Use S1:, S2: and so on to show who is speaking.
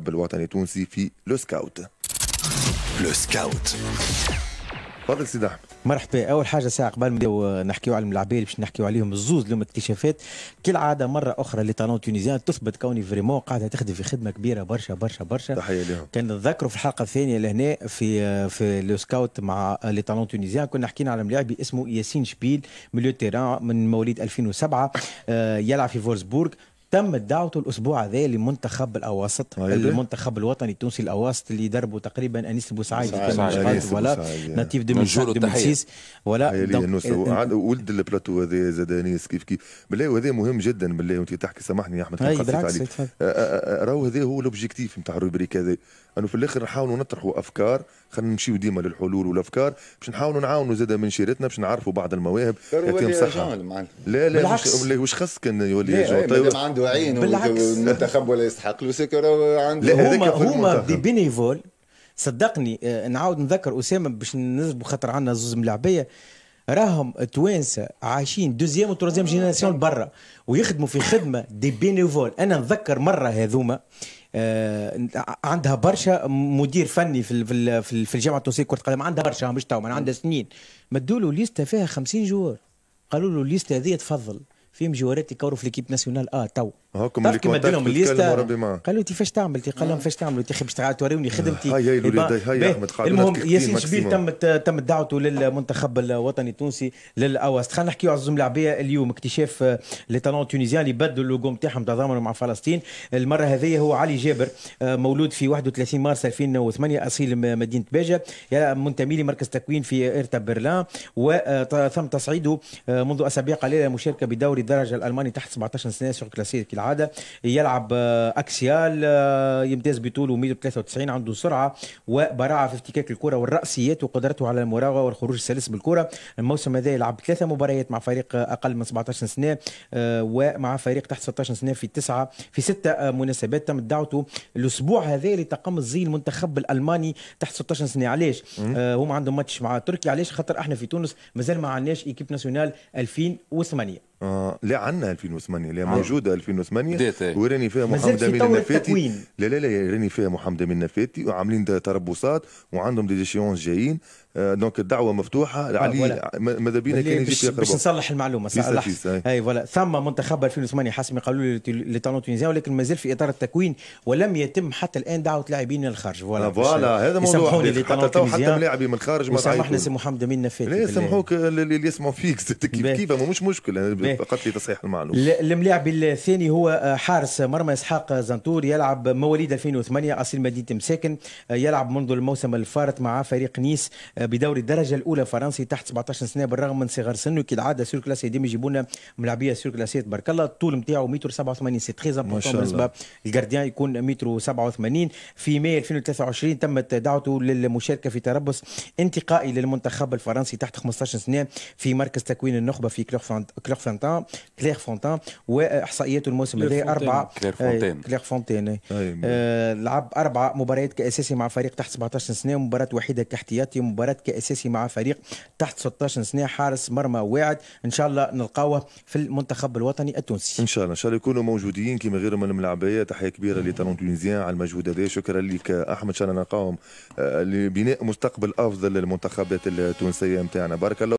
S1: المنتخب الوطني التونسي في لو سكاوت.
S2: لو سكاوت.
S1: تفضل سيدي احمد.
S3: مرحبا. اول حاجه ساعه قبل ما نبداو نحكيو على الملاعبيه باش نحكيو عليهم الزوز اليوم اكتشافات كالعاده مره اخرى لي طالون تونيزيان تثبت كوني فريمون قاعده تخدم في خدمه كبيره برشا برشا برشا.
S1: تحيه لهم.
S3: كان نتذكروا في الحلقه الثانيه لهنا في لو سكاوت مع لي طالون تونيزيان كنا حكينا على ملاعبي اسمه ياسين شبيل ميليو تيران من مواليد 2007 يلعب في فولسبورغ. تم دعوته الاسبوع هذا لمنتخب الاواسط المنتخب الوطني التونسي الاواسط اللي دربوا تقريبا انيس بوسعيدي
S1: ولا
S3: ناتيف 2006 ولا
S1: ولد البلاتو هذا زاد انيس كيف بالله. وهذا مهم جدا بالله وانت تحكي سامحني يا احمد عليك. راهو هذا هو الاوبجيكتيف نتاع الروبريك هذا انه في الاخر نحاولوا نطرحوا افكار. خلينا نمشيو ديما للحلول والافكار باش نحاولوا نعاونوا زاد من شيرتنا باش نعرفوا بعض المواهب. يعطيهم صحه. لا وش خص كان يولي
S4: جون عنده عين والمنتخب ولا يستحق له سكر عنده
S3: هما دي بينيفول. صدقني نعاود نذكر اسامه باش نزبوا خاطر عندنا زوز ملاعبيه راهم توانسه عايشين دوزيام وتروزيام جينيراسيون برا ويخدموا في خدمه دي بينيفول. انا نتذكر مره هذوما عندها برشا مدير فني في الجامعه التونسيه كره القدم عندها برشا مش تو عندها سنين مدوا له ليسته فيها 50 جوار. قالوا له الليسته هذه تفضل فيهم جوارات يكوروا في ليكيب ناسيونال تو
S1: هاكم اللي كنت
S3: الليسته. قالوا انت فاش تعمل؟ قال لهم فاش تعملوا؟ انت باش توريوني خدمتي.
S1: هاي الولاد هاي احمد.
S3: المهم ياسين شبيل تم دعوته للمنتخب الوطني التونسي للاواسط. خلينا نحكيو على الزملاعبيه اليوم. اكتشاف لي طالون تونيزيان اللي بدلوا اللوجو نتاعهم تضامنوا مع فلسطين. المره هذه هو علي جابر مولود في 31 مارس 2008 اصيل مدينه باجه منتمي لمركز تكوين في ايرتا برلين وتم تصعيده منذ اسابيع قليله مشاركه بدوري الدرجه الالماني تحت 17 سنه سور كلاسير كالعاده. يلعب اكسيال يمتاز بطوله 193 عنده سرعه وبراعه في افتكاك الكره والراسيات وقدرته على المراوغه والخروج السلس بالكره. الموسم هذا يلعب 3 مباريات مع فريق اقل من 17 سنه ومع فريق تحت 16 سنه في 6 مناسبات. تم دعوته الاسبوع هذا لتقمص زي المنتخب الالماني تحت 16 سنه. علاش؟ هم عندهم ماتش مع تركيا. علاش؟ خاطر احنا في تونس مازال ما عندناش ايكيب ناسيونال 2008.
S1: لا عندنا 2008 لا موجوده 2008 وراني فيها محمد امين النفاتي. لا راني فيها محمد امين النفاتي وعاملين تربصات وعندهم دي شيونس جايين. دونك الدعوه مفتوحه علي ماذا بينا كان يجي فيها
S3: باش نصلح المعلومه صح. اي فوالا ثم منتخب 2008 حسب ما قالوا لي طالون تونيزيان ولكن مازال في اطار التكوين ولم يتم حتى الان دعوه لاعبين للخارج.
S1: فوالا هذا موضوع حتى ملاعبي من الخارج ما
S3: سامحنا سي محمد امين النفاتي.
S1: لا يسامحوك اللي يسمعوا فيك كيف مش مشكل فقط لي تصحيح المعلومه.
S3: الملاعب الثاني هو حارس مرمى اسحاق زنتور يلعب مواليد 2008 اصيل مدينه مساكن. يلعب منذ الموسم الفارط مع فريق نيس بدوري الدرجه الاولى فرنسي تحت 17 سنه بالرغم من صغر سنه كالعاده سور كلاسي ديما يجيبوا لنا ملاعبيه سور كلاسي تبارك الله. الطول نتاعو 187 سي تري امبورطون بالنسبه الجارديان يكون 187. في ماي 2023 تمت دعوته للمشاركه في تربص انتقائي للمنتخب الفرنسي تحت 15 سنه في مركز تكوين النخبه في كلير فونتان واحصائياته الموسم هذا 4 كلير فونتين لعب 4 مباريات كاساسي مع فريق تحت 17 سنه ومباراه وحيده كاحتياطي ومباراه كاساسي مع فريق تحت 16 سنه. حارس مرمى واعد ان شاء الله نلقاوه في المنتخب الوطني التونسي
S1: ان شاء الله يكونوا موجودين كما غيرهم من الملاعبيه. تحيه كبيره لطالون تونيزيان على المجهود هذا. شكرا لك احمد. ان شاء الله نلقاهم لبناء مستقبل افضل للمنتخبات التونسيه نتاعنا. بارك الله.